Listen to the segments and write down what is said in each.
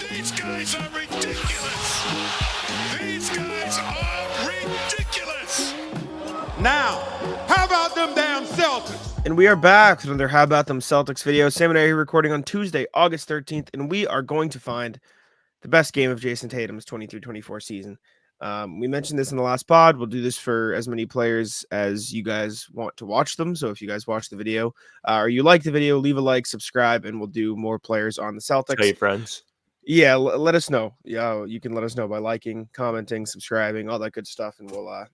These guys are ridiculous. These guys are ridiculous. Now, how about them damn Celtics? And we are back with another How About Them Celtics video. Sam and I are here recording on Tuesday, August 13th, and we are going to find the best game of Jayson Tatum's 23-24 season. We mentioned this in the last pod. We'll do this for as many players as you guys want to watch them. So if you guys watch the video or you like the video, leave a like, subscribe, and we'll do more players on the Celtics. Tell your friends. Yeah, let us know. Yeah, you can let us know by liking, commenting, subscribing, all that good stuff, and we'll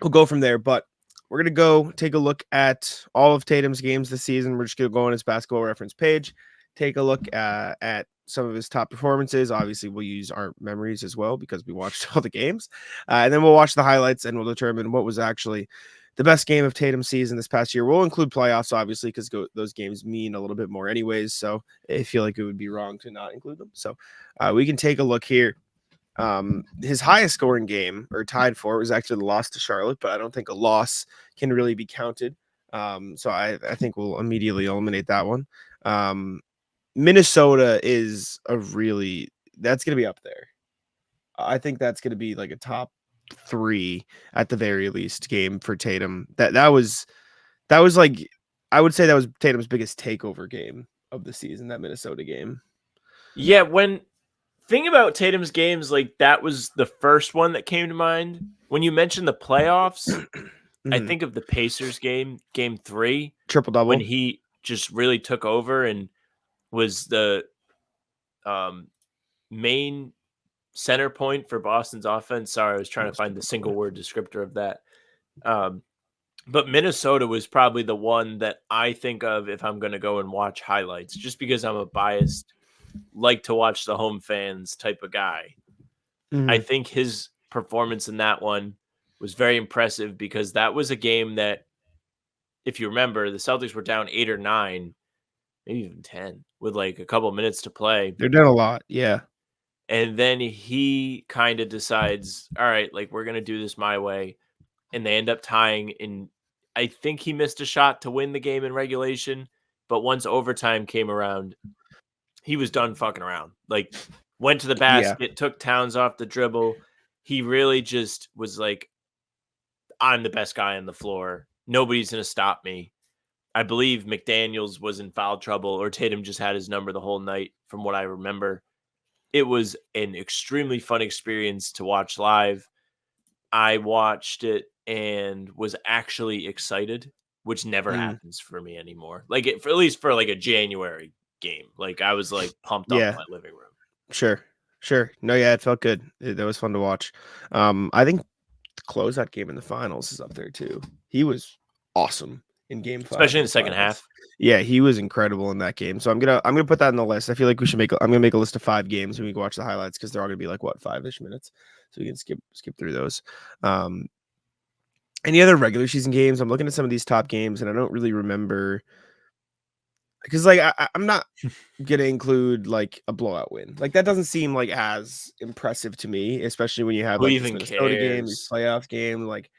go from there. But we're gonna go take a look at all of Tatum's games this season. We're just gonna go on his basketball reference page, take a look at some of his top performances. Obviously, we'll use our memories as well because we watched all the games, and then we'll watch the highlights and we'll determine what was actually the best game of Tatum's season this past year. We'll include playoffs, obviously, because those games mean a little bit more anyways. So I feel like it would be wrong to not include them. So we can take a look here. His highest scoring game, or tied for, was actually the loss to Charlotte, but I don't think a loss can really be counted. So I think we'll immediately eliminate that one. Minnesota is that's going to be up there. I think that's going to be like a top 3 at the very least game for Tatum. That was like, I would say that was Tatum's biggest takeover game of the season, that Minnesota game. Yeah, thing about Tatum's games, like that was the first one that came to mind. When you mentioned the playoffs, I think of the Pacers game 3. Triple-double. When he just really took over and was the main center point for Boston's offense. Sorry, I was trying to find the single word descriptor of that. But Minnesota was probably the one that I think of if I'm going to go and watch highlights, just because I'm a biased, like to watch the home fans type of guy. I think his performance in that one was very impressive because that was a game that, if you remember, the Celtics were down 8 or 9, maybe even 10, with like a couple of minutes to play. They're down a lot, yeah. And then he kind of decides, all right, like we're going to do this my way. And they end up tying in. I think he missed a shot to win the game in regulation. But once overtime came around, he was done fucking around. Like, went to the basket, took Towns off the dribble. He really just was like, I'm the best guy on the floor. Nobody's going to stop me. I believe McDaniels was in foul trouble, or Tatum just had his number the whole night, from what I remember. It was an extremely fun experience to watch live. I watched it and was actually excited, which never happens for me anymore. Like, at least for like a January game. Like, I was like pumped up in my living room. Sure. No, yeah, it felt good. That was fun to watch. I think the closeout game in the finals is up there too. He was awesome in game 5, especially in the second half. Yeah, he was incredible in that game. So I'm gonna put that in the list. I feel like I'm gonna make a list of 5 games and we can watch the highlights because they're all gonna be like 5-ish minutes, so we can skip through those. Any other regular season games? I'm looking at some of these top games and I don't really remember, because like I'm not gonna include like a blowout win. Like that doesn't seem like as impressive to me, especially when you have like this Minnesota game, this playoff game. Like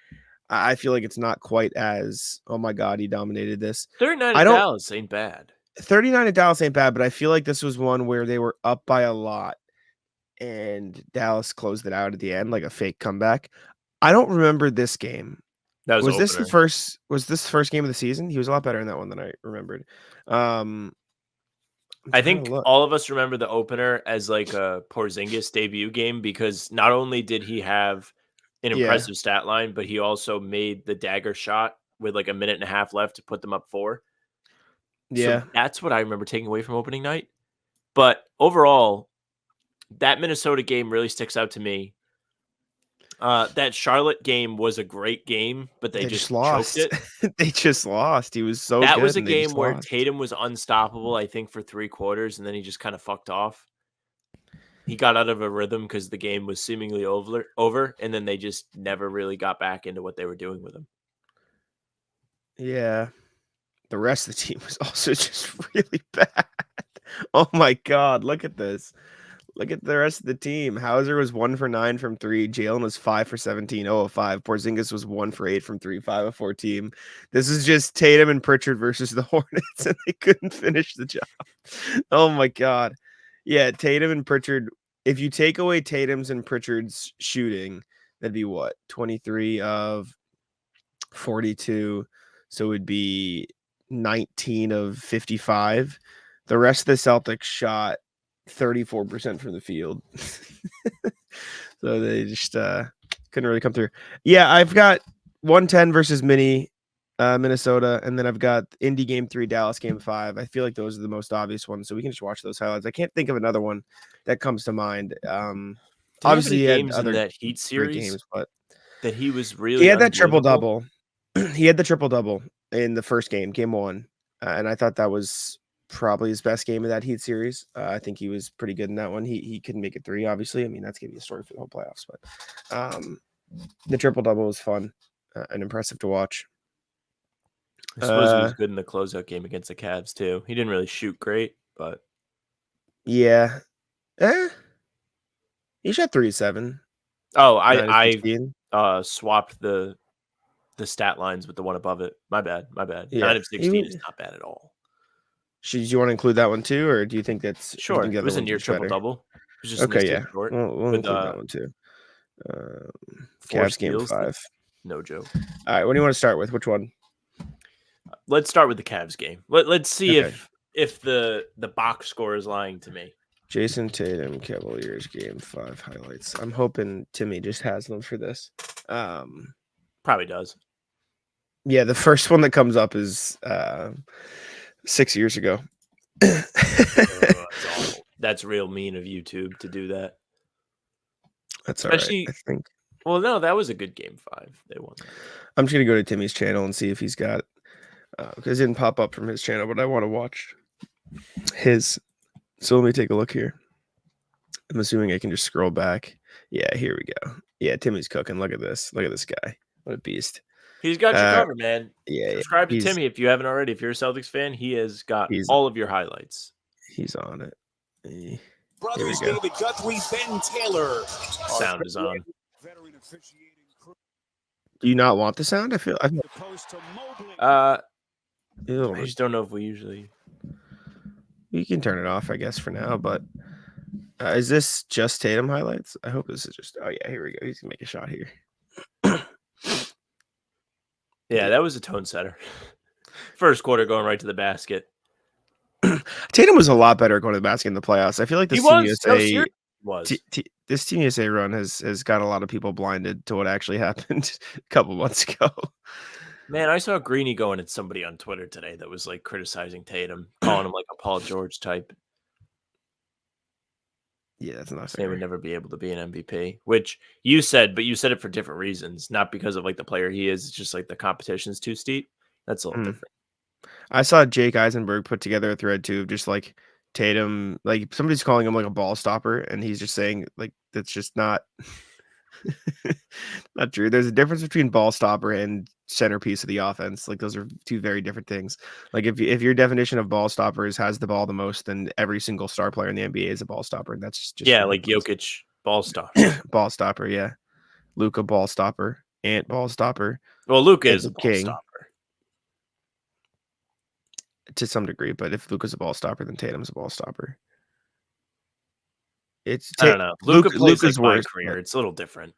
I feel like it's not quite as, oh my God, he dominated this. 39 at Dallas ain't bad. 39 at Dallas ain't bad, but I feel like this was one where they were up by a lot and Dallas closed it out at the end, like a fake comeback. I don't remember this game. Was this the first game of the season? He was a lot better in that one than I remembered. I think all of us remember the opener as like a Porzingis debut game, because not only did he have an impressive stat line, but he also made the dagger shot with like a minute and a half left to put them up 4. Yeah. So that's what I remember taking away from opening night. But overall, that Minnesota game really sticks out to me. That Charlotte game was a great game, but they just lost it. They just lost. He was so that good. Was a game where Tatum was unstoppable, I think, for 3 quarters, and then he just kind of fucked off. He got out of a rhythm because the game was seemingly over, and then they just never really got back into what they were doing with him. Yeah. The rest of the team was also just really bad. Oh my God, look at this. Look at the rest of the team. Hauser was 1 for 9 from 3. Jalen was 5 for 17, 0 of 5. Porzingis was 1 for 8 from 3, 5 of 4 team. This is just Tatum and Pritchard versus the Hornets, and they couldn't finish the job. Oh my God. Yeah, Tatum and Pritchard. If you take away Tatum's and Pritchard's shooting, that'd be what? 23 of 42. So it would be 19 of 55. The rest of the Celtics shot 34% from the field. So they just couldn't really come through. Yeah, I've got 110 versus Minnesota, and then I've got Indy game 3, Dallas game 5. I feel like those are the most obvious ones, so we can just watch those highlights. I can't think of another one that comes to mind. Obviously, he had games other in that Heat great series games, but that he was he really had that triple unbelievable. double. He had the triple double in the first game, game 1, and I thought that was probably his best game of that Heat series. I think he was pretty good in that one. He couldn't make it 3, obviously. I mean, that's gonna be a story for the whole playoffs, but the triple double was fun and impressive to watch. I suppose he was good in the closeout game against the Cavs too. He didn't really shoot great, but yeah, he shot 3-7. Oh, 9 of I 16. swapped the stat lines with the one above it. My bad. Yeah, 9 of 16 is not bad at all. Do you want to include that one too, or do you think that's Sure. You think the It other was a one's near just better? triple-double. It was just Okay, missed it yeah. short We'll with, include that one too. 4 Cavs game steals. 5. No joke. All right, what do you want to start with? Which one? Let's start with the Cavs game. Let's see Okay. if the box score is lying to me. Jayson Tatum, Cavaliers game 5 highlights. I'm hoping Timmy just has them for this. Probably does. Yeah, the first one that comes up is 6 years ago. That's awful. That's real mean of YouTube to do that. That's all right, I think. Well, no, that was a good game 5. They won. I'm just gonna go to Timmy's channel and see if he's got because it didn't pop up from his channel, but I want to watch his. So let me take a look here. I'm assuming I can just scroll back. Yeah, here we go. Yeah, Timmy's cooking. Look at this. Look at this guy. What a beast. He's got you covered, man. Yeah. Subscribe to Timmy if you haven't already. If you're a Celtics fan, he has got all of your highlights. He's on it. Brothers David Guthrie, Ben Taylor. Sound is on. Do you not want the sound? I just don't know if we usually. You can turn it off, I guess, for now. But is this just Tatum highlights? I hope this is just. Oh yeah, here we go. He's gonna make a shot here. Yeah, that was a tone setter. First quarter going right to the basket. Tatum was a lot better going to the basket in the playoffs. I feel like this Team USA this Team USA run has got a lot of people blinded to what actually happened a couple months ago. Man, I saw Greeny going at somebody on Twitter today that was like criticizing Tatum, calling him like a Paul George type. Yeah, that's not fair. They would never be able to be an MVP, which you said, but you said it for different reasons, not because of like the player he is. It's just like the competition's too steep. That's a little different. I saw Jake Eisenberg put together a thread too, of just like Tatum, like somebody's calling him like a ball stopper, and he's just saying like that's just not not true. There's a difference between ball stopper and centerpiece of the offense. Like those are two very different things. Like if your definition of ball stoppers has the ball the most, then every single star player in the NBA is a ball stopper, and that's just yeah, like Jokic ball stopper, ball stopper. Yeah, Luka ball stopper, Ant ball stopper. Well, Luka is a ball stopper to some degree, but if Luka's a ball stopper, then Tatum's a ball stopper. I don't know. Luka's like my career. It's a little different.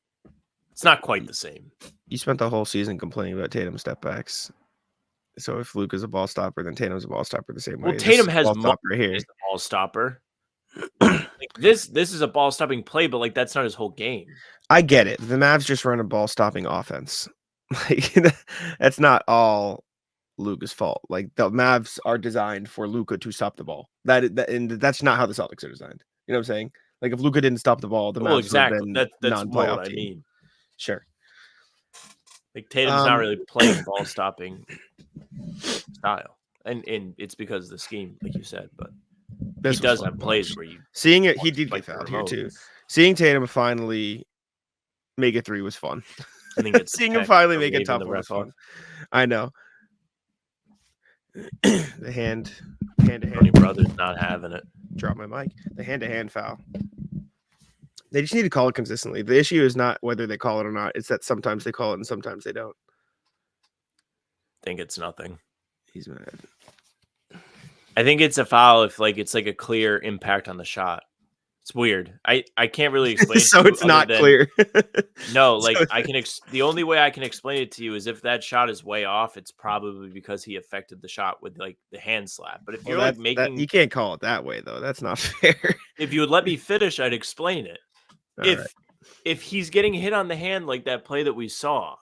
It's not quite the same. You spent the whole season complaining about Tatum's step backs. So if Luka's a ball stopper, then Tatum's a ball stopper the same way. Well, Tatum has more as a ball stopper. Like this is a ball stopping play, but like that's not his whole game. I get it. The Mavs just run a ball stopping offense. Like that's not all Luka's fault. Like the Mavs are designed for Luka to stop the ball. And that's not how the Celtics are designed. You know what I'm saying? Like if Luka didn't stop the ball, the Mavs would have been that's more what team. I mean. Sure. Like Tatum's not really playing ball stopping style, and it's because of the scheme, like you said. But he does have plays where you seeing it. He did get fouled here too. Seeing Tatum finally make a 3 was fun. I think seeing him finally make a tough one was fun. I know. The hand to hand. Brothers not having it. Drop my mic. The hand to hand foul. They just need to call it consistently. The issue is not whether they call it or not. It's that sometimes they call it and sometimes they don't. I think it's nothing. He's mad. I think it's a foul if it's like a clear impact on the shot. It's weird. I can't really explain it So to you it's other not than clear. no, So- I can the only way I can explain it to you is if that shot is way off, it's probably because he affected the shot with like the hand slap. But if Well, you're like that making you can't call it that way though. That's not fair. if you would let me finish, I'd explain it. All right. If he's getting hit on the hand like that play that we saw,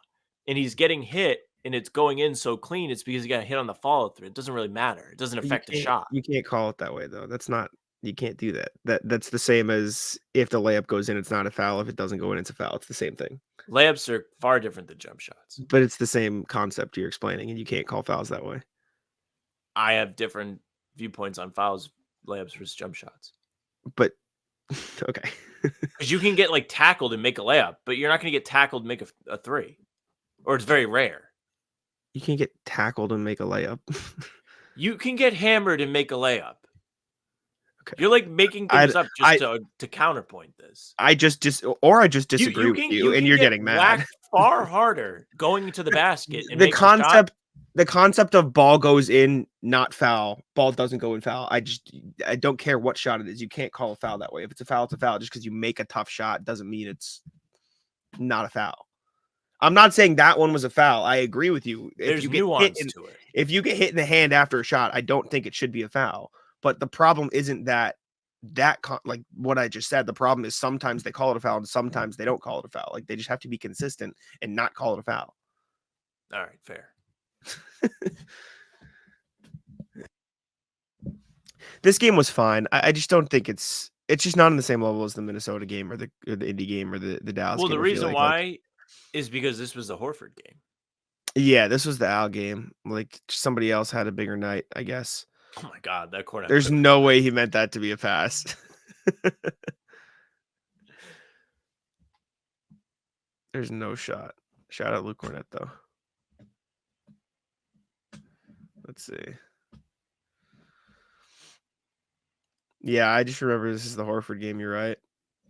and he's getting hit and it's going in so clean, it's because he got hit on the follow through. It doesn't really matter. It doesn't affect the shot. You can't call it that way though. That's not. You can't do that. That's the same as if the layup goes in, it's not a foul. If it doesn't go in, it's a foul. It's the same thing. Layups are far different than jump shots. But it's the same concept you're explaining, and you can't call fouls that way. I have different viewpoints on fouls, layups versus jump shots. But okay. Because you can get like tackled and make a layup, but you're not going to get tackled and make a three, or it's very rare. You can get tackled and make a layup. You can get hammered and make a layup. Okay. You're like making things up just to counterpoint this. I just disagree with you, and you're getting mad. Far harder going to the basket. And the concept of ball goes in, not foul. Ball doesn't go in foul. I don't care what shot it is. You can't call a foul that way. If it's a foul, it's a foul. Just because you make a tough shot doesn't mean it's not a foul. I'm not saying that one was a foul. I agree with you. There's nuance to it. If you get hit in the hand after a shot, I don't think it should be a foul. But the problem isn't that like what I just said. The problem is sometimes they call it a foul and sometimes they don't call it a foul. Like they just have to be consistent and not call it a foul. All right, fair. This game was fine. I just don't think it's just not on the same level as the Minnesota game or the Indy game or the Dallas game. Well, the reason why is because this was the Horford game. Yeah, this was the Al game. Like somebody else had a bigger night, I guess. Oh my God, that corner. There's no way he meant that to be a pass. There's no shot. Shout out Luke Cornett, though. Let's see. Yeah, I just remember this is the Horford game. You're right.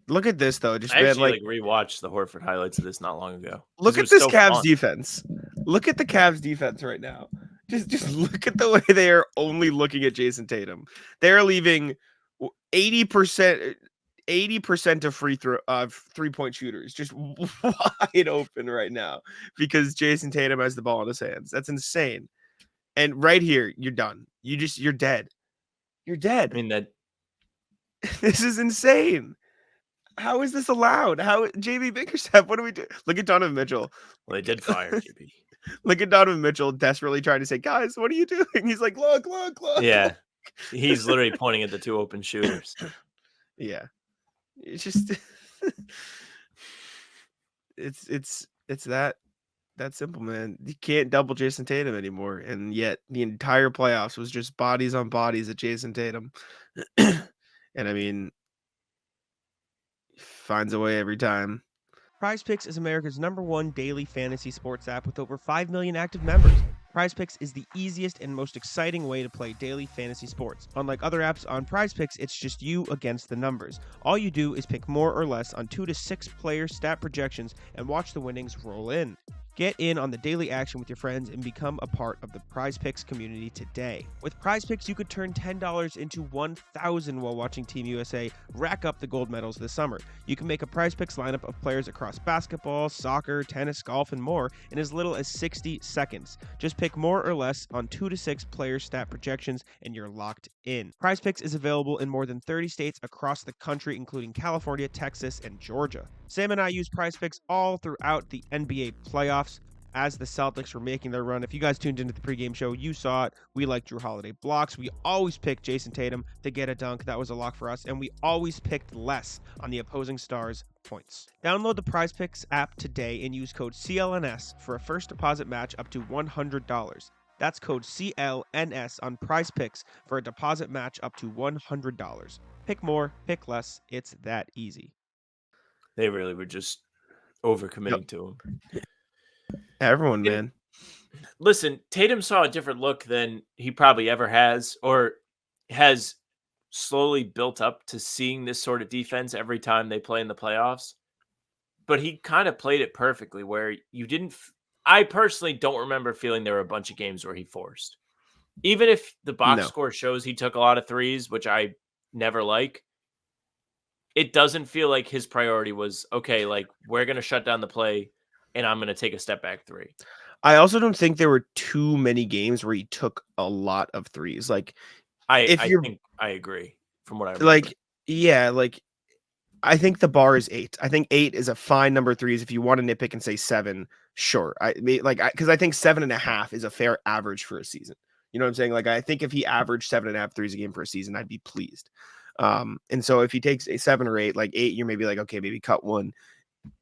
Look at this, though. Just I actually rewatched the Horford highlights of this not long ago. Look at this Cavs defense. Look at the Cavs defense right now. Just look at the way they are only looking at Jayson Tatum. They're leaving 80% of 3-point shooters just wide open right now because Jayson Tatum has the ball in his hands. That's insane. And right here, you're done. You're dead. You're dead. I mean that. This is insane. How is this allowed? How JB Bickerstaff? What do we do? Look at Donovan Mitchell. Well, they did fire JB. Look at Donovan Mitchell desperately trying to say, guys, what are you doing? He's like, look. Yeah. He's literally pointing at the two open shooters. Yeah. It's just it's that simple, man. You can't double Jayson Tatum anymore. And yet the entire playoffs was just bodies on bodies at Jayson Tatum. And I mean, finds a way every time. PrizePicks is America's #1 daily fantasy sports app with over 5 million active members. PrizePicks is the easiest and most exciting way to play daily fantasy sports. Unlike other apps on PrizePicks, it's just you against the numbers. All you do is pick more or less on 2 to 6 player stat projections and watch the winnings roll in. Get in on the daily action with your friends and become a part of the PrizePicks community today. With PrizePicks, you could turn $10 into $1,000 while watching Team USA rack up the gold medals this summer. You can make a PrizePicks lineup of players across basketball, soccer, tennis, golf, and more in as little as 60 seconds. Just pick more or less on 2 to 6 player stat projections and you're locked in. PrizePicks is available in more than 30 states across the country, including California, Texas, and Georgia. Sam and I use PrizePicks all throughout the NBA playoffs as the Celtics were making their run. If you guys tuned into the pregame show, you saw it. We like Drew Holiday blocks. We always picked Jayson Tatum to get a dunk. That was a lock for us. And we always picked less on the opposing stars' points. Download the PrizePicks app today and use code CLNS for a first deposit match up to $100. That's code CLNS on PrizePicks for a deposit match up to $100. Pick more, pick less. It's that easy. They really were just overcommitting to him. Everyone, man. Listen, Tatum saw a different look than he probably ever has, or has slowly built up to seeing this sort of defense every time they play in the playoffs. But he kind of played it perfectly where you didn't. I personally don't remember feeling there were a bunch of games where he forced. even if the box No. score shows he took a lot of threes, which I never like, it doesn't feel like his priority was, okay, like, we're going to shut down the play and I'm going to take a step back three. I also don't think there were too many games where he took a lot of threes. Like, I you're think I agree from what I remember. like, yeah, like, I think the bar is 8. I think 8 is a fine number of threes. If you want to nitpick and say 7, sure. Because I think 7.5 is a fair average for a season. You know what I'm saying? Like, I think if he averaged 7.5 threes a game for a season, I'd be pleased. And so if he takes a 7 or 8, like 8, you're maybe like, okay, maybe cut 1.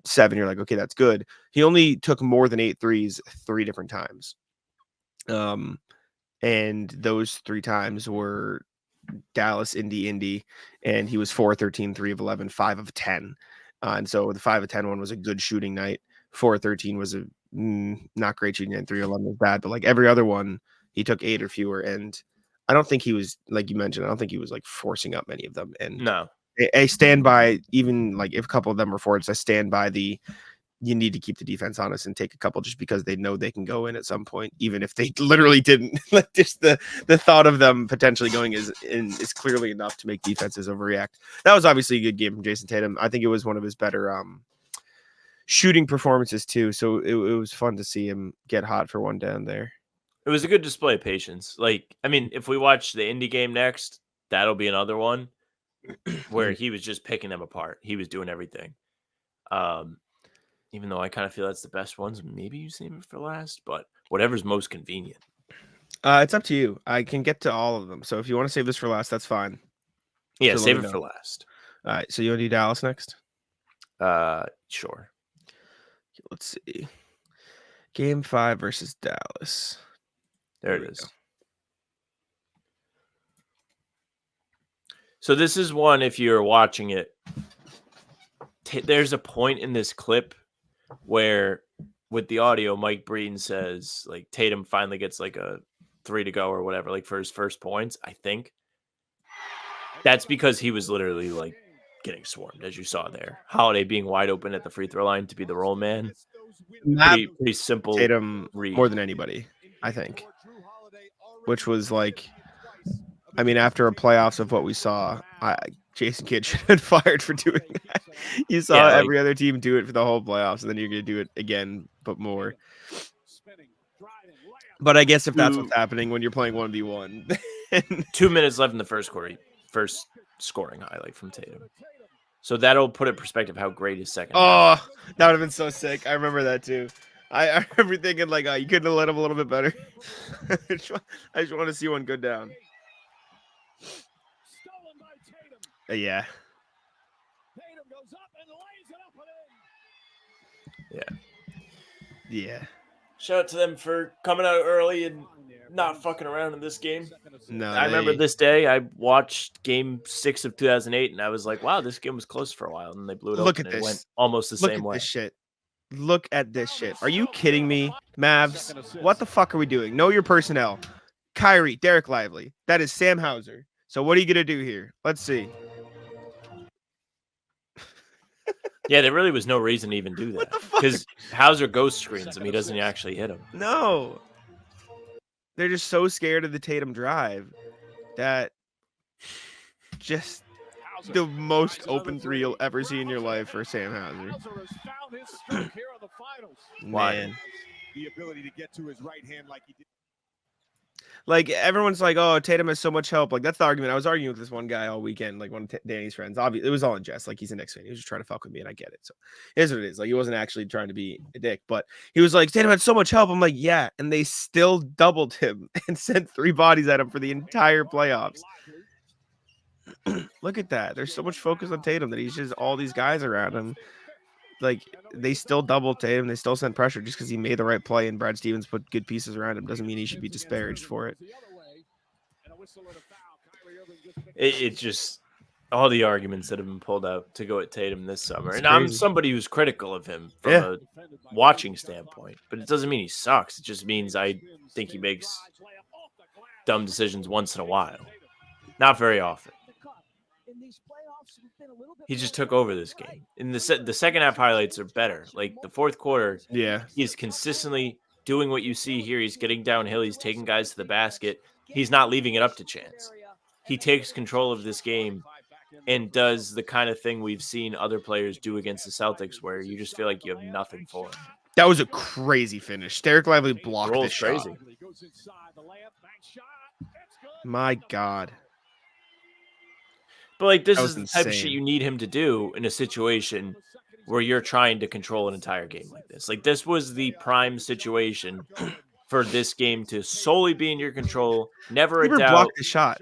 7, you're like, okay, that's good. He only took more than 8 threes 3 different times. And those 3 times were Dallas, Indy, and he was 4-13, 3 of 11, 5 of 10. And so the 5 of 10 one was a good shooting night. 4-13 was a not great shooting night. 3 of 11 was bad, but like every other one, he took 8 or fewer. And I don't think he was, like you mentioned, I don't think he was like forcing up many of them. And No. I stand by, even like if a couple of them were forwards, I stand by you need to keep the defense honest and take a couple just because they know they can go in at some point, even if they literally didn't. Like, just the thought of them potentially going is clearly enough to make defenses overreact. That was obviously a good game from Jayson Tatum. I think it was one of his better shooting performances too. So it was fun to see him get hot for one down there. It was a good display of patience. Like, I mean, if we watch the Indy game next, that'll be another one where he was just picking them apart. He was doing everything. Even though I kind of feel that's the best ones, maybe you save it for last, but whatever's most convenient. It's up to you. I can get to all of them. So if you want to save this for last, that's fine. Yeah, So save it for last. All right. So you want to do Dallas next? Sure. Let's see. Game 5 versus Dallas. There it is. Go. So this is one, if you're watching it, there's a point in this clip where with the audio, Mike Breen says, like, Tatum finally gets like a 3 to go or whatever, like for his first points, I think. That's because he was literally like getting swarmed, as you saw there. Holiday being wide open at the free throw line to be the roll man. Pretty simple. Tatum read. More than anybody, I think. Which was like, I mean, after a playoffs of what we saw, Jason Kidd should have been fired for doing that. You saw every other team do it for the whole playoffs, and then you're going to do it again, but more. But I guess if that's what's happening when you're playing 1v1. 2 minutes left in the first quarter. First scoring highlight from Tatum. So that'll put in perspective how great his second. Oh, that would have been so sick. I remember that too. I remember thinking like, you couldn't have let him a little bit better. I just want to see one go down. Yeah. Yeah. Shout out to them for coming out early and not fucking around in this game. No, I remember this day. I watched Game 6 of 2008, and I was like, "Wow, this game was close for a while." And they blew it Look open. at this. It went almost the same way. This shit. Look at this shit. Are you kidding me, Mavs? What the fuck are we doing? Know your personnel. Kyrie, Derek Lively. That is Sam Hauser. So what are you gonna do here? Let's see. Yeah, there really was no reason to even do that because Hauser ghost screens him. He doesn't actually hit him. No. They're just so scared of the Tatum drive that just the most open 3 you'll ever see in your life for Sam Hauser. Man. The ability to get to his right hand like he did. Like, everyone's like, oh, Tatum has so much help. Like, that's the argument. I was arguing with this one guy all weekend, like one of Danny's friends. Obviously, it was all in jest. Like, he's a Knicks fan. He was just trying to fuck with me, and I get it. So it is what it is. Like, he wasn't actually trying to be a dick, but he was like, Tatum had so much help. I'm like, yeah. And they still doubled him and sent 3 bodies at him for the entire playoffs. Look at that. There's so much focus on Tatum that he's just all these guys around him. Like, they still doubled Tatum. They still sent pressure just because he made the right play and Brad Stevens put good pieces around him. Doesn't mean he should be disparaged for it. It just, all the arguments that have been pulled out to go at Tatum this summer. It's and crazy. I'm somebody who's critical of him from a watching standpoint. But it doesn't mean he sucks. It just means I think he makes dumb decisions once in a while. Not very often. He just took over this game. In the second half highlights are better. Like the fourth quarter, yeah, he's consistently doing what you see here. He's getting downhill. He's taking guys to the basket. He's not leaving it up to chance. He takes control of this game and does the kind of thing we've seen other players do against the Celtics, where you just feel like you have nothing for him. That was a crazy finish. Derek Lively blocked Roll's this shot. crazy. My God. But like, this That is was the type of insane. shit you need him to do in a situation where you're trying to control an entire game like this. Like, this was the prime situation for this game to solely be in your control. Never a Never doubt. blocked the shot.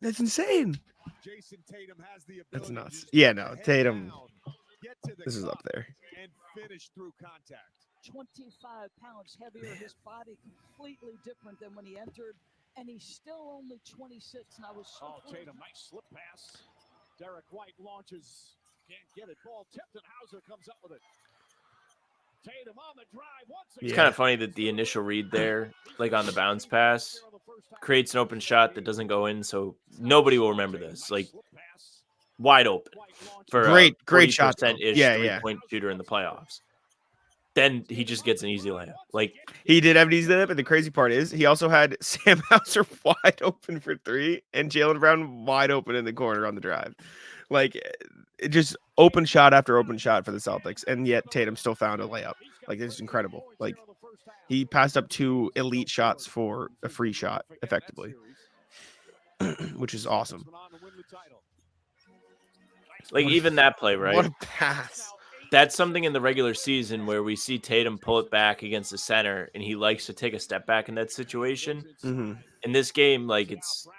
That's insane. That's nuts. Yeah, no, Tatum. This is up there. 25 pounds heavier, his body completely different than when he entered, and he's still only 26. And I was so Tatum, nice slip pass. Derek White launches, can't get it. Ball tipped, and Hauser comes up with it. Tatum on the drive once again. It's kind of funny that the initial read there, like on the bounce pass, creates an open shot that doesn't go in, so nobody will remember this. Like, wide open for Great shot, though. ish Yeah, 3-point shooter in the playoffs. Then he just gets an easy layup. Like, he did have an easy layup, and the crazy part is he also had Sam Hauser wide open for 3 and Jaylen Brown wide open in the corner on the drive. Like, it just open shot after open shot for the Celtics, and yet Tatum still found a layup. Like, it's incredible. Like, he passed up 2 elite shots for a free shot, effectively, which is awesome. Like, even that play, right? What a pass. That's something in the regular season where we see Tatum pull it back against the center, and he likes to take a step back in that situation. Mm-hmm. In this game, like,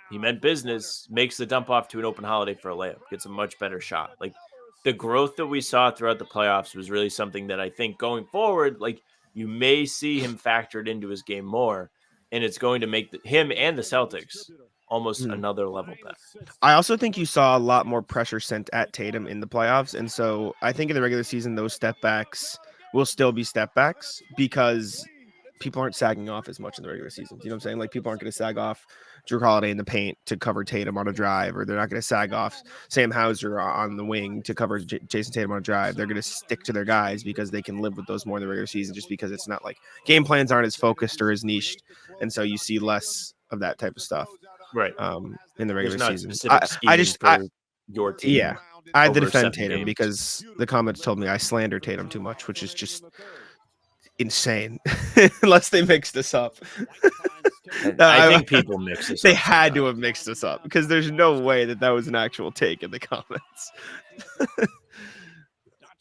he meant business, makes the dump off to an open Holiday for a layup, gets a much better shot. Like, the growth that we saw throughout the playoffs was really something that I think going forward, like, you may see him factored into his game more, and it's going to make him and the Celtics almost another level better. I also think you saw a lot more pressure sent at Tatum in the playoffs. And so I think in the regular season, those step backs will still be step backs because people aren't sagging off as much in the regular season. You know what I'm saying? Like, people aren't going to sag off Drew Holiday in the paint to cover Tatum on a drive, or they're not going to sag off Sam Hauser on the wing to cover Jayson Tatum on a drive. They're going to stick to their guys because they can live with those more in the regular season, just because it's not like game plans aren't as focused or as niched. And so you see less of that type of stuff. Right. In the regular There's season. not specific for your team. Yeah, I had to over defend 7 Tatum games. because the comments told me I slander Tatum too much, which is just insane. Unless they mix this up. I think people mix this They up had to sometimes. have mixed this up because there's no way that was an actual take in the comments.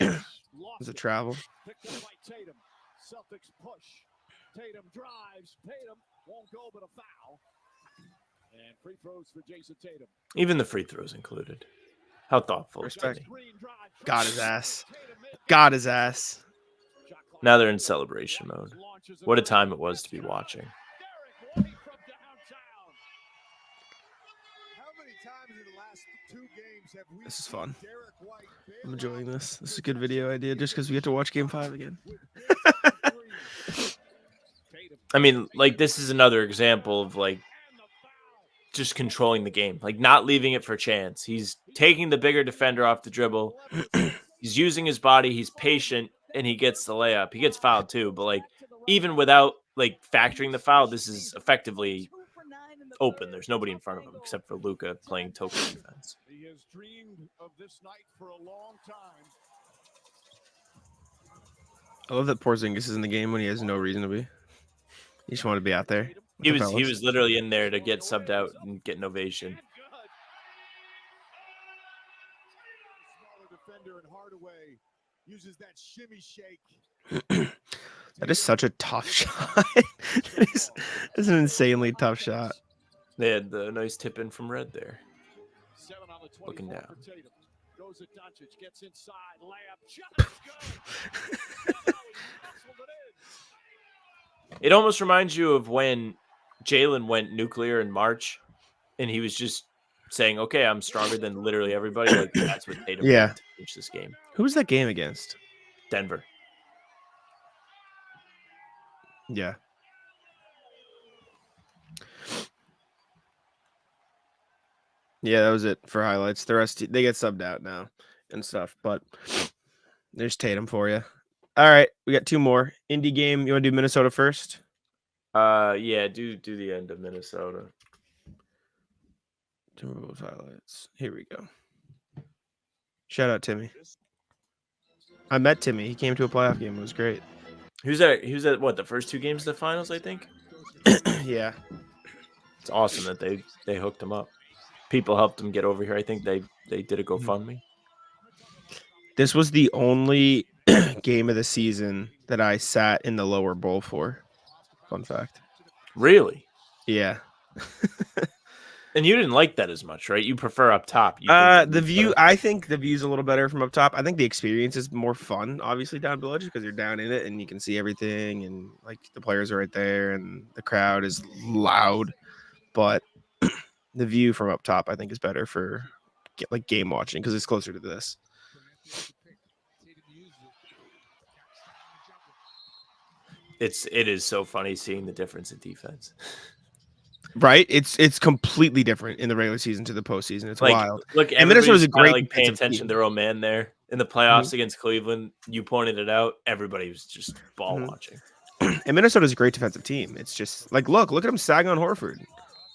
Was it travel? Celtics push. Tatum drives. Tatum won't go, but a foul. And free throws for Jayson Tatum. Even the free throws included. How thoughtful. Respect. Respect. Got his ass. Got his ass. Now they're in celebration mode. What a time it was to be watching. This is fun. I'm enjoying this. This is a good video idea just because we get to watch Game 5 again. I mean, like, this is another example of, like, just controlling the game, like, not leaving it for chance. He's taking the bigger defender off the dribble. He's using his body. He's patient, and he gets the layup. He gets fouled too, but, like, even without, like, factoring the foul, this is effectively open. There's nobody in front of him except for Luka playing token defense. He has dreamed of this night for a long time. I love that Porzingis is in the game when he has no reason to be. He just wanted to be out there. He was literally in there to get subbed out and get an ovation. Defender and Hardaway uses that shimmy shake. That is such a tough shot. It's an insanely tough shot. They had the nice tip in from Red there. 7 on the 24 Looking down. for Tatum. Goes at Doncic, gets inside, layup, shot, go. It almost reminds you of when Jaylen went nuclear in March, and he was just saying, "Okay, I'm stronger than literally everybody." Like, that's what Tatum Yeah. did to finish this game. Who was that game against? Denver. Yeah. Yeah, that was it for highlights. The rest, they get subbed out now and stuff. But There's Tatum for you. All right, we got two more. Indie game. You want to do Minnesota first? Yeah, do the end of Minnesota. Timberwolves highlights. Here we go. Shout out Timmy. I met Timmy. He came to a playoff game. It was great. He was at what, the first two games of the finals, I think. Yeah. It's awesome that they hooked him up. People helped him get over here. I think they did a GoFundMe. This was the only game of the season that I sat in the lower bowl for. Fun fact. Really? Yeah. And you didn't like that as much, right? You prefer up top. The view, I think the view's a little better from up top. I think the experience is more fun, obviously, down below, just because you're down in it and you can see everything, and like the players are right there and the crowd is loud. But the view from up top, I think, is better for like game watching because it's closer to this. It is so funny seeing the difference in defense. Right, it's completely different in the regular season to the postseason. It's like, wild. Look, and Minnesota's a great like paying attention team. to their own man there in the playoffs against Cleveland. You pointed it out. Everybody was just ball watching. And Minnesota's a great defensive team. It's just like look at him sag on Horford.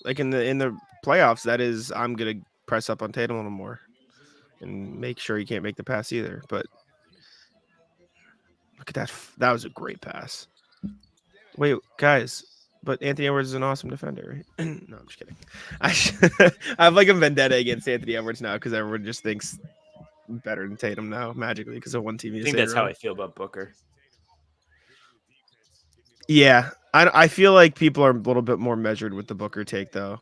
Like in the playoffs, that is, I'm gonna press up on Tatum a little more and make sure he can't make the pass either. But look at that. That was a great pass. Wait, guys. But Anthony Edwards is an awesome defender, right? No, I'm just kidding. I have like a vendetta against Anthony Edwards now because everyone just thinks better than Tatum now magically because of one team. I think that's how I feel about Booker. Yeah, I feel like people are a little bit more measured with the Booker take though,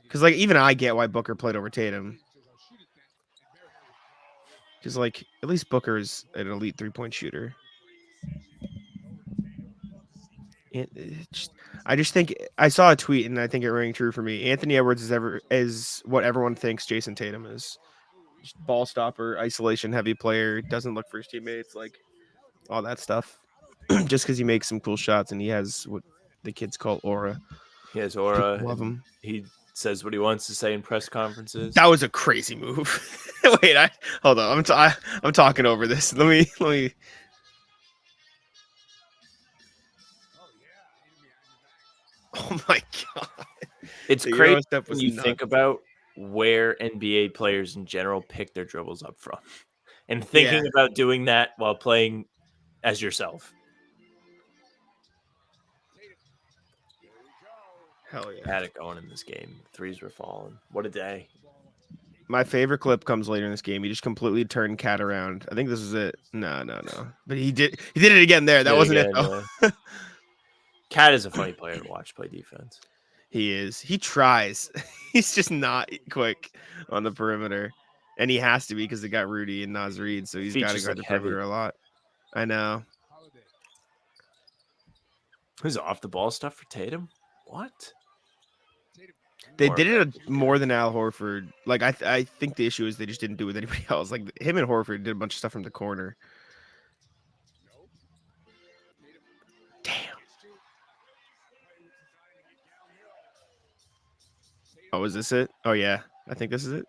because like even I get why Booker played over Tatum. Because like at least Booker is an elite 3-point shooter. I just think I saw a tweet and I think it rang true for me. Anthony Edwards is what everyone thinks Jayson Tatum is. Just ball stopper, isolation heavy player, doesn't look for his teammates, like all that stuff. Just because he makes some cool shots and he has what the kids call aura. He has aura. Love him. He says what he wants to say in press conferences. That was a crazy move. Wait, hold on. I'm talking over this. Let me. Oh my god! It's crazy when you think about where NBA players in general pick their dribbles up from, and thinking about doing that while playing as yourself. Hell yeah! Had it going in this game. Threes were falling. What a day! My favorite clip comes later in this game. He just completely turned Cat around. I think this is it. No. But he did it again there. That wasn't it though. Yeah. Cat is a funny player to watch play defense. He is. He tries. He's just not quick on the perimeter. And he has to be because they got Rudy and Naz Reid, so he's got to guard the perimeter a lot. I know. Who's off the ball stuff for Tatum? What? They did it more than Al Horford. Like I think the issue is they just didn't do it with anybody else. Like him and Horford did a bunch of stuff from the corner. Damn. Oh, is this it? Oh yeah, I think this is it.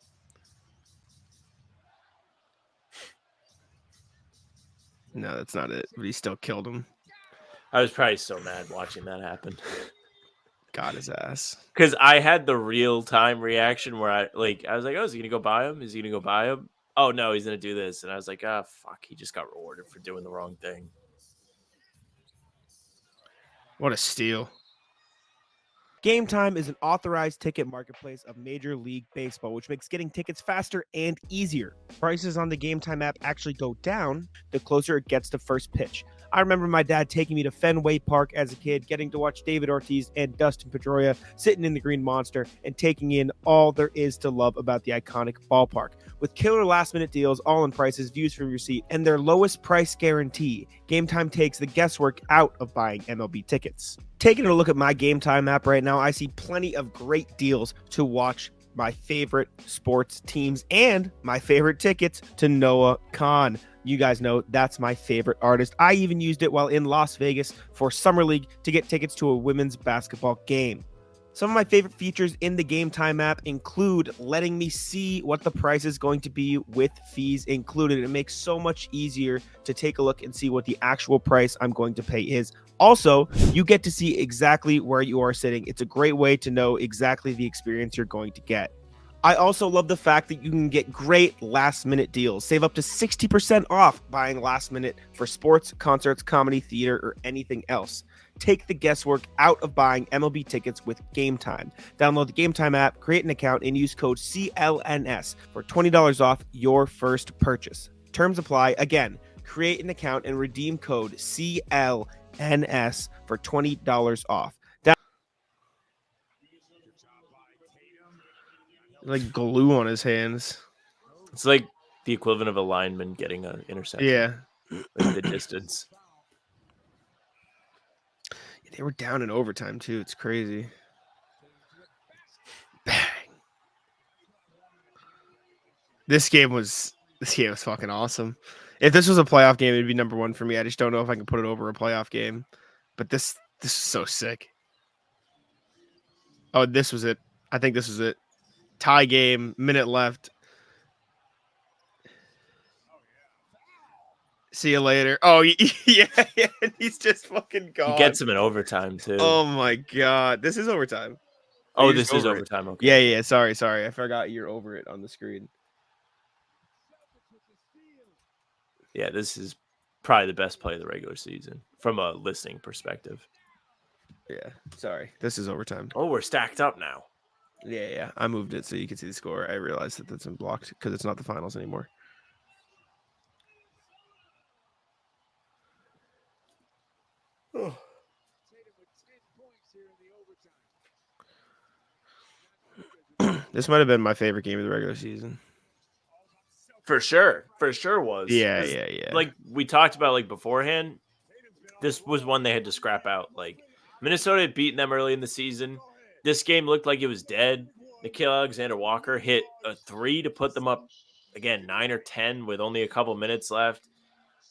No, that's not it. But he still killed him. I was probably so mad watching that happen. Got his ass. Because I had the real time reaction where I was like, oh, is he gonna go buy him? Is he gonna go buy him? Oh no, he's gonna do this. And I was like, ah, fuck, he just got rewarded for doing the wrong thing. What a steal. Game Time is an authorized ticket marketplace of Major League Baseball, which makes getting tickets faster and easier. Prices on the Game Time app actually go down the closer it gets to first pitch. I remember my dad taking me to Fenway Park as a kid, getting to watch David Ortiz and Dustin Pedroia sitting in the Green Monster and taking in all there is to love about the iconic ballpark. With killer last-minute deals, all-in prices, views from your seat, and their lowest price guarantee, Game Time takes the guesswork out of buying MLB tickets. Taking a look at my Game Time app right now, I see plenty of great deals to watch my favorite sports teams and my favorite tickets to Noah Khan. You guys know that's my favorite artist. I even used it while in Las Vegas for Summer League to get tickets to a women's basketball game. Some of my favorite features in the Game Time app include letting me see what the price is going to be with fees included. It makes so much easier to take a look and see what the actual price I'm going to pay is. Also, you get to see exactly where you are sitting. It's a great way to know exactly the experience you're going to get. I also love the fact that you can get great last minute deals. Save up to 60% off buying last minute for sports, concerts, comedy, theater, or anything else. Take the guesswork out of buying MLB tickets with Game Time. Download the Game Time app, create an account, and use code CLNS for $20 off your first purchase. Terms apply. Again, create an account and redeem code CLNS for $20 off. Like glue on his hands. It's like the equivalent of a lineman getting an interception. Yeah. Like the distance. They were down in overtime too. It's crazy. Bang. This game was fucking awesome. If this was a playoff game, it'd be number one for me. I just don't know if I can put it over a playoff game. But this is so sick. Oh, this was it. I think this was it. Tie game, minute left. See you later. Oh, yeah. He's just fucking gone. He gets him in overtime too. Oh my god, this is overtime. Oh, this is overtime. Okay. Yeah. Sorry. I forgot you're over it on the screen. Yeah, this is probably the best play of the regular season from a listening perspective. Yeah, sorry. This is overtime. Oh, we're stacked up now. Yeah. I moved it so you can see the score. I realized that that's blocked because it's not the finals anymore. Oh. This might have been my favorite game of the regular season. For sure was. Yeah. Like we talked about like beforehand, this was one they had to scrap out. Like Minnesota had beaten them early in the season. This game looked like it was dead. Nickeil Alexander-Walker hit a 3 to put them up again 9 or 10 with only a couple minutes left.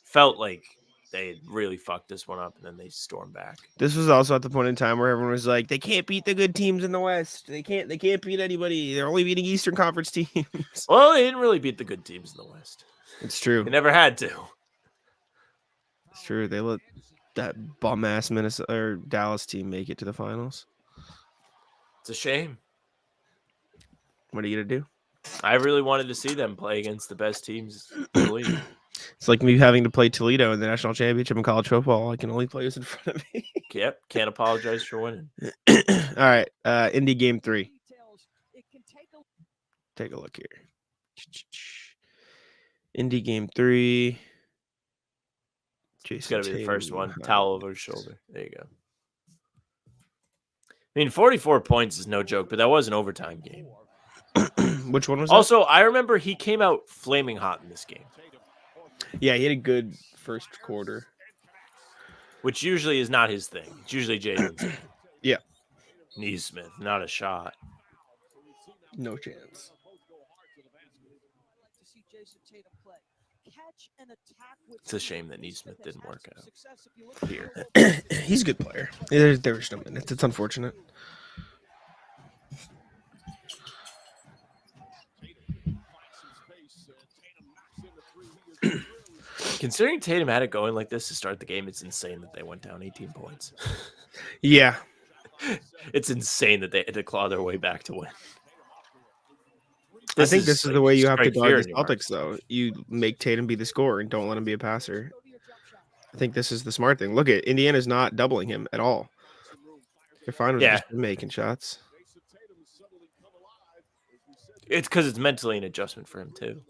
Felt like they had really fucked this one up, and then they stormed back. This was also at the point in time where everyone was like, they can't beat the good teams in the West. They can't beat anybody. They're only beating Eastern Conference teams. Well, they didn't really beat the good teams in the West. It's true. They never had to. It's true. They let that bum ass Minnesota or Dallas team make it to the finals. It's a shame. What are you gonna do? I really wanted to see them play against the best teams in the league. It's like me having to play Toledo in the national championship in college football. I can only play who's in front of me. Yep, can't apologize for winning. All right, Indy game 3. Take a look here. Indy game 3. It's got to be the first one. Towel over his shoulder. There you go. I mean, 44 points is no joke, but that was an overtime game. Which one was also, I remember he came out flaming hot in this game. Yeah, he had a good first quarter. Which usually is not his thing. It's usually Jalen's thing. Yeah. Neesmith, not a shot. No chance. It's a shame that Neesmith didn't work out here. He's a good player. There was no minutes. It's unfortunate. Considering Tatum had it going like this to start the game, it's insane that they went down 18 points. Yeah. It's insane that they had to claw their way back to win. I think this is the way you have to guard the Celtics, though. You make Tatum be the scorer and don't let him be a passer. I think this is the smart thing. Look at Indiana's not doubling him at all. They're fine with just making shots. It's because it's mentally an adjustment for him, too.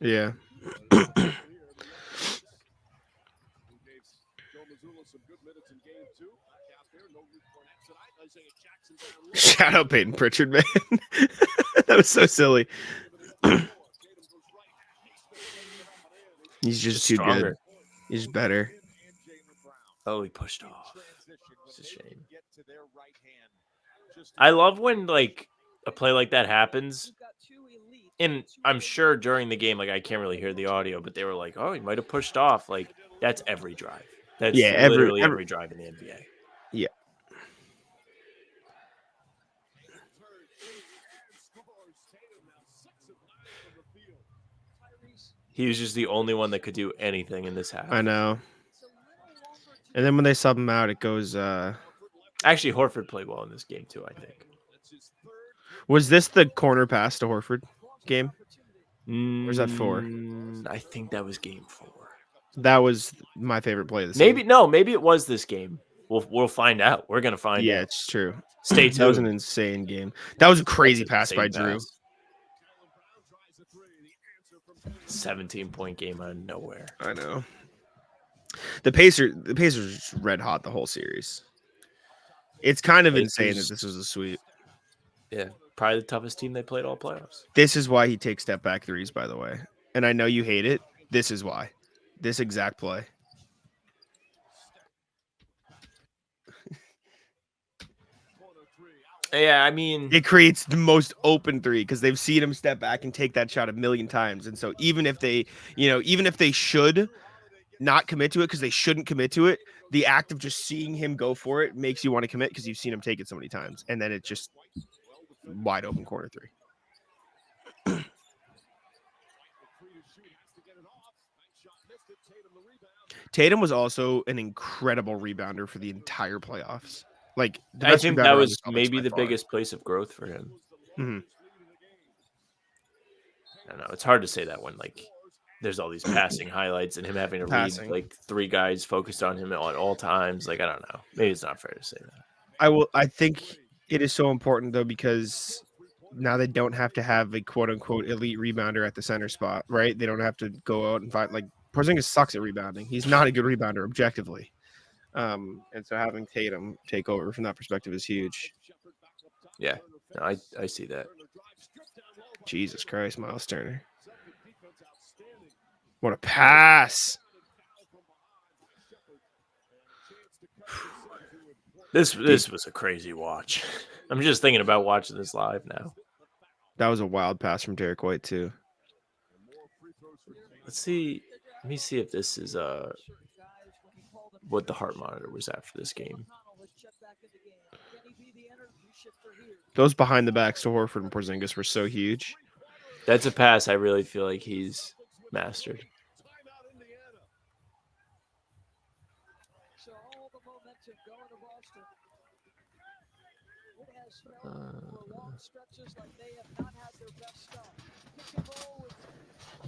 Yeah. Shout out Peyton Pritchard, man. That was so silly. He's just too good. He's better. Oh, he pushed off. It's a shame. I love when like a play like that happens. And I'm sure during the game, like I can't really hear the audio, but they were like, "Oh, he might have pushed off." Like that's every drive. That's literally every drive in the NBA. Yeah. He was just the only one that could do anything in this half. I know. And then when they sub him out, it goes. Actually, Horford played well in this game too, I think. Was this the corner pass to Horford game? Or is that 4? I think that was game 4. That was my favorite play of the Maybe season. no, maybe it was this game. We'll find out. We're gonna find Yeah, out. it's true. Stay That was an tuned. insane game. That was a crazy That's an pass by insane Drew. pass. 17-point game out of nowhere. I know. The Pacers are just red hot the whole series. It's kind of insane that this was a sweep. Yeah, probably the toughest team they played all playoffs. This is why he takes step back threes, by the way. And I know you hate it. This is why. This exact play. Yeah, I mean, It creates the most open three because they've seen him step back and take that shot a million times. And so even if they should not commit to it because they shouldn't commit to it, the act of just seeing him go for it makes you want to commit because you've seen him take it so many times. And then it's just wide open corner three. Tatum was also an incredible rebounder for the entire playoffs. Like the I best think rebounder that on was the Celtics maybe by the far. biggest place of growth for him. Mhm. I don't know. It's hard to say that when like there's all these passing highlights and him having to Passing. read like 3 guys focused on him at all times. Like I don't know. Maybe it's not fair to say that. I think it is so important though because now they don't have to have a quote unquote elite rebounder at the center spot, right? They don't have to go out and find like Porzingis sucks at rebounding. He's not a good rebounder objectively. And so having Tatum take over from that perspective is huge. Yeah, no, I see that. Jesus Christ, Miles Turner. What a pass. This was a crazy watch. I'm just thinking about watching this live now. That was a wild pass from Derek White too. Let's see. Let me see if this is what the heart monitor was at for this game. Those behind the backs to Horford and Porzingis were so huge. That's a pass I really feel like he's mastered. So all the momentum going to Boston. It has felt for long stretches like they have not had their best stuff. Pick and roll with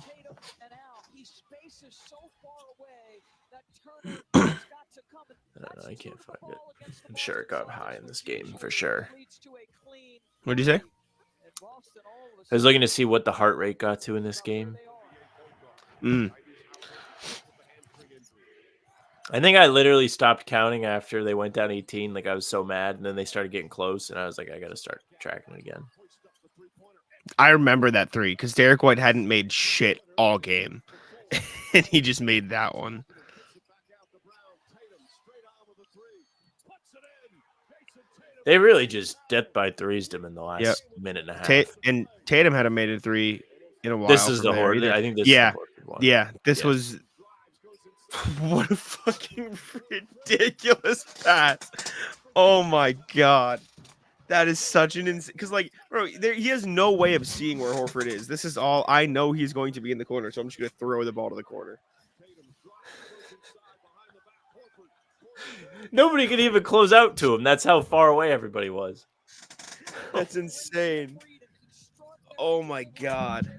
Tatum and Al. He spaces so far away that Turner has got to come. I can't find it. I'm sure it got high in this game for sure. What did you say? I was looking to see what the heart rate got to in this game. I think I literally stopped counting after they went down 18. Like I was so mad, and then they started getting close, and I was like, I got to start tracking it again. I remember that three because Derek White hadn't made shit all game, and he just made that one. They really just death by threes him in the last minute and a half. And Tatum hadn't made a three in a while. This is the Horford. I think this is the Horford one. Yeah, this was what a fucking ridiculous pass. Oh my god. That is such an insane because like bro, he has no way of seeing where Horford is. This is all I know he's going to be in the corner, so I'm just gonna throw the ball to the corner. Nobody could even close out to him. That's how far away everybody was. That's insane. Oh my god.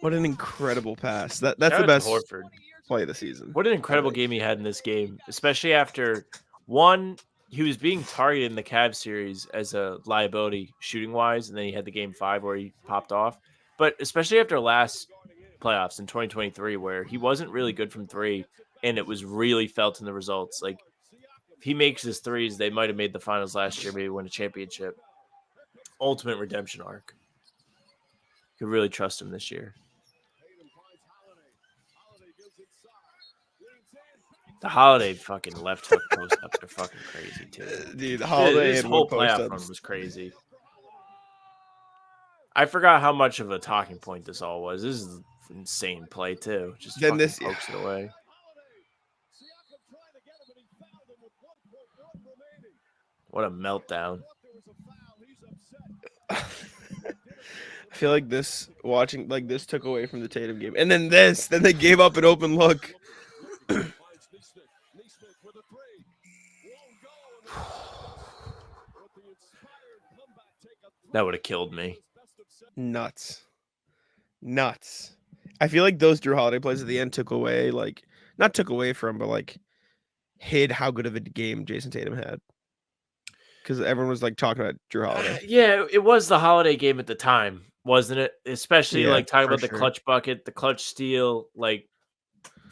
What an incredible pass. That's Shout the best out to Horford. play of the season. What an incredible game he had in this game, especially after one, he was being targeted in the Cavs series as a liability shooting wise, and then he had the game 5 where he popped off. But especially after last playoffs in 2023, where he wasn't really good from 3, and it was really felt in the results. Like if he makes his threes, they might have made the finals last year, maybe win a championship. Ultimate redemption arc. Could really trust him this year. The Holiday fucking left hook post ups are fucking crazy too. Dude, the Holiday This and whole post playoff run ups. was crazy. I forgot how much of a talking point this all was. This is insane play too. Just Then fucking this- pokes it away. What a meltdown. I feel like this took away from the Tatum game, and then they gave up an open look. That would have killed me. Nuts. I feel like those Drew Holiday plays at the end not took away from, but like hid how good of a game Jayson Tatum had. Because everyone was like talking about Drew Holiday. Yeah, it was the Holiday game at the time, wasn't it? Especially Yeah, like talking for about the sure. clutch bucket, the clutch steal. Like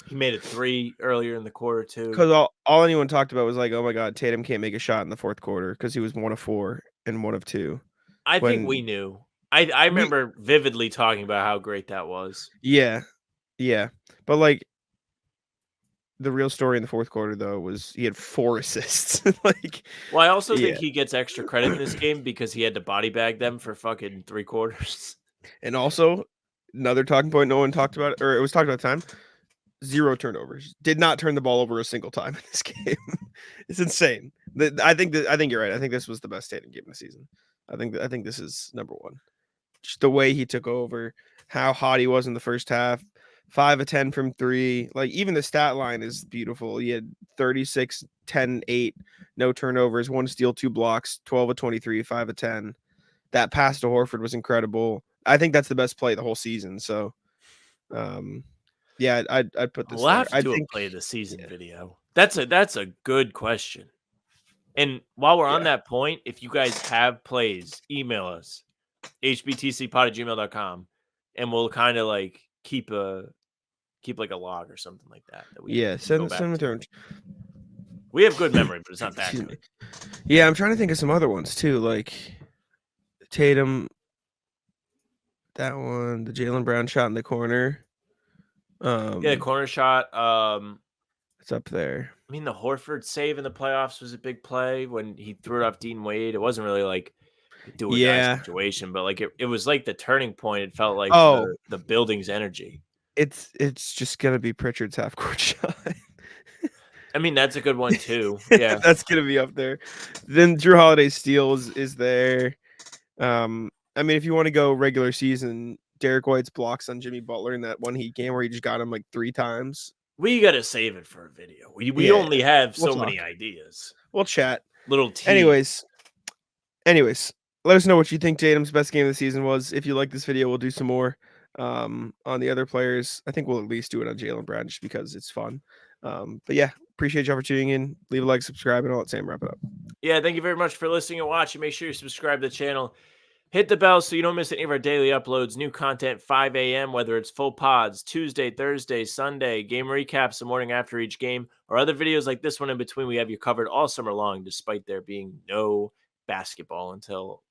he made a 3 earlier in the quarter too. Because all anyone talked about was like, oh my God, Tatum can't make a shot in the fourth quarter because he was 1 of 4 and 1 of 2. I think when- we knew. I remember vividly talking about how great that was. Yeah. But like the real story in the fourth quarter though was he had 4 assists. Well, I also think he gets extra credit in this game because he had to body bag them for fucking 3 quarters. And also another talking point no one talked about, or it was talked about at the time. 0 turnovers. Did not turn the ball over a single time in this game. It's insane. I think you're right. I think this was the best Tatum game of the season. I think this is number 1. Just the way he took over, how hot he was in the first half, 5 of 10 from 3. Like even the stat line is beautiful. He had 36, 10, 8, no turnovers, 1 steal, 2 blocks, 12 of 23, 5 of 10. That pass to Horford was incredible. I think that's the best play of the whole season. So, yeah, I'd put this. We'll have there. to do a play of the season video. That's a good question. And while we're on that point, if you guys have plays, email us hbtcpod@gmail.com, and we'll kind of like keep like a log or something like that. Send them through. We have good memory, but it's not that good. Yeah, I'm trying to think of some other ones too, like Tatum. That one, the Jaylen Brown shot in the corner. The corner shot. It's up there. I mean, the Horford save in the playoffs was a big play when he threw it off Dean Wade. It wasn't really like a do or die situation, but like it was like the turning point. It felt like the building's energy. It's just gonna be Pritchard's half court shot. I mean, that's a good one too. Yeah, that's gonna be up there. Then Drew Holiday's steal is there. I mean, if you want to go regular season, Derek White's blocks on Jimmy Butler in that one Heat game where he just got him like 3 times. We got to save it for a video. We only have so many ideas. We'll chat. Little tea. Anyways, let us know what you think Tatum's best game of the season was. If you like this video, we'll do some more on the other players. I think we'll at least do it on Jaylen Brown just because it's fun. But yeah, appreciate y'all for tuning in. Leave a like, subscribe, and I'll let Sam wrap it up. Yeah, thank you very much for listening and watching. Make sure you subscribe to the channel. Hit the bell so you don't miss any of our daily uploads. New content 5 a.m., whether it's full pods, Tuesday, Thursday, Sunday, game recaps the morning after each game, or other videos like this one in between. We have you covered all summer long, despite there being no basketball until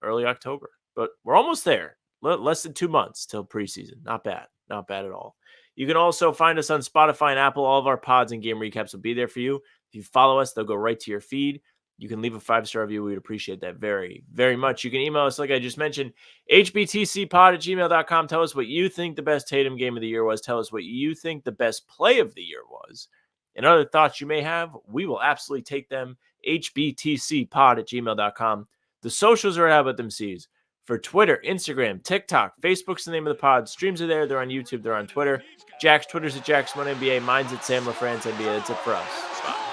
early October. But we're almost there. Less than 2 months till preseason. Not bad. Not bad at all. You can also find us on Spotify and Apple. All of our pods and game recaps will be there for you. If you follow us, they'll go right to your feed. You can leave a 5-star review. We would appreciate that very, very much. You can email us, like I just mentioned, hbtcpod@gmail.com. Tell us what you think the best Tatum game of the year was. Tell us what you think the best play of the year was. And other thoughts you may have, we will absolutely take them. hbtcpod@gmail.com. The socials are How About Them C's. For Twitter, Instagram, TikTok, Facebook's the name of the pod. Streams are there. They're on YouTube. They're on Twitter. Jack's Twitter's at Jack's1NBA. Mine's at Sam LaFrance NBA. That's it for us.